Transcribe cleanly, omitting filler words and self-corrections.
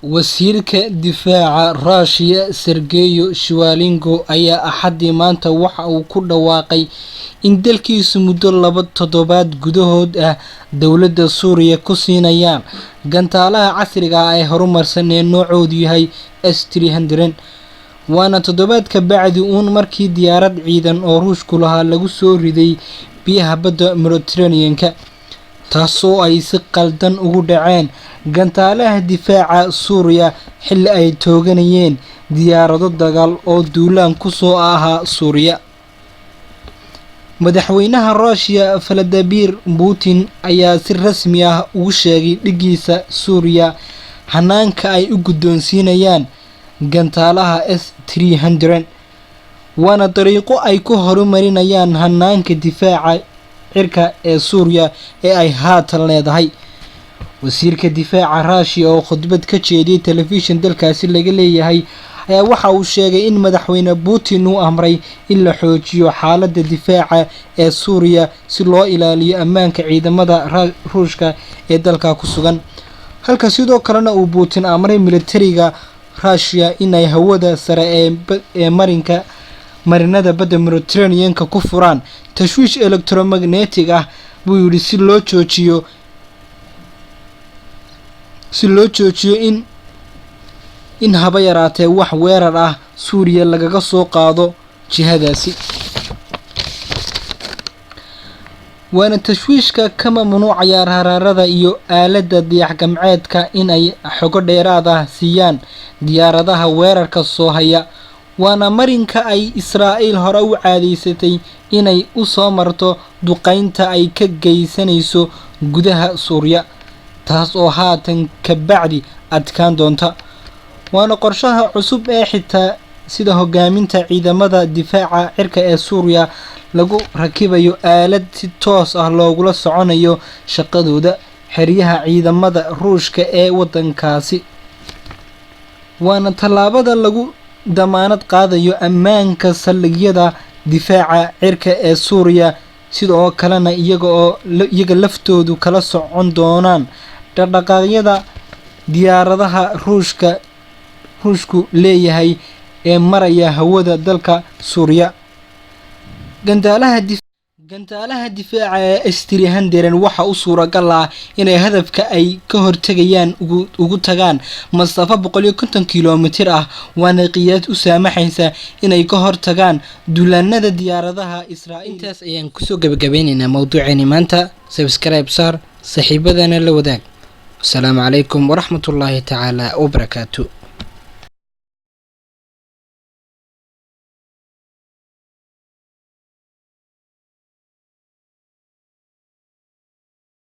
wasiirka difaaca Russia Sergey Shvalinko ayaa axadii maanta waxa uu ku dhawaaqay in dalkiisu muddo 2 toddobaad gudahood ah dowladda Suuriya ku siinayaan gantaalaha casriga ah ee horumarsan ee noocoodu yahay S-300 waana toddobaad ka bacdi markii diyaarad ciidan oo Ruushku lahaa lagu soo riday biyaha badda Mediterranean-ka taasoo ay si qaldan ugu dhaceen gantaalaha difaaca Suuriya xilli ay tooganayeen diyaarado dagaal oo duulaan ku soo ahaa Suuriya. madaxweynaha Russia Vladimir Putin ayaa si rasmi ah ugu sheegay dhigiisa Suuriya hanaanka ay u guddoonsiinayaan gantaalaha S-300 waana dariiqo ay ku horumarinayaan hanaanka difaaca cirka ee Suuriya ee ay haatan leedahay. wasiirka difaaca Russia oo khudbad ka jeediyay telefishin dalkaasi laga leeyahay ayaa waxa uu sheegay in madaxweyne Putin uu amray in la xoojiyo xaaladda difaaca ee Suuriya si loo ilaaliyo ammaanka ciidamada Ruushka ee dalka ku sugan. halka sidoo kalena uu Putin amray militariga Russia inay hawada sare ee marinada badda Mediterranean-ka ku furaan tashwiish electromagnetic ah buu yiri si loo joojiyo in haba yaraatee wax weerar ah Suuriya lagaga soo qaado jihadaasi. waana tashwiishka ka mamnuucaya raarada iyo aaladda dayax-gacmeedka in ay xogo dheeraad ah siiyaan diyaaradaha weerarka soo haya waana marinka ay Israa'iil hore u caadeysatay inay u soo marto duqeynta ay ka geysanayso gudaha Suuriya taas oo haatan ka bacdi adkaan doonta. waana qorshaha cusub ee xitaa sida hogaaminta ciidamada difaaca cirka ee Suuriya lagu rakibayo aalad si toos ah loogula soconayo shaqadooda xeryaha ciidamada Ruushka ee wadankaasi. waana tallaabada lagu damaanad qaadayo ammaanka saldhigyada difaaca cirka ee Suuriya sidoo kalena iyaga laftoodu kala socon doonaan dhaqdhaqaaqyada diyaaradaha Ruushku leeyahay ee maraya hawada dalka Suuriya. gantaalaha difaaca ee S-300 waxa uu suuragal ah inay hadafka ay ka hortagayaan ugu tagaan masaafo 150 kiiloomitir ah waana qiyaas u saamaxaysa inay ka hortagaan duulaanada diyaaradaha Israa'iil. intaas ayaan kusoo gabagabeynaynaa mawduuceeni maanta. subscribe saar saaxiibadana la wadaag. السلام عليكم ورحمة الله تعالى وبركاته.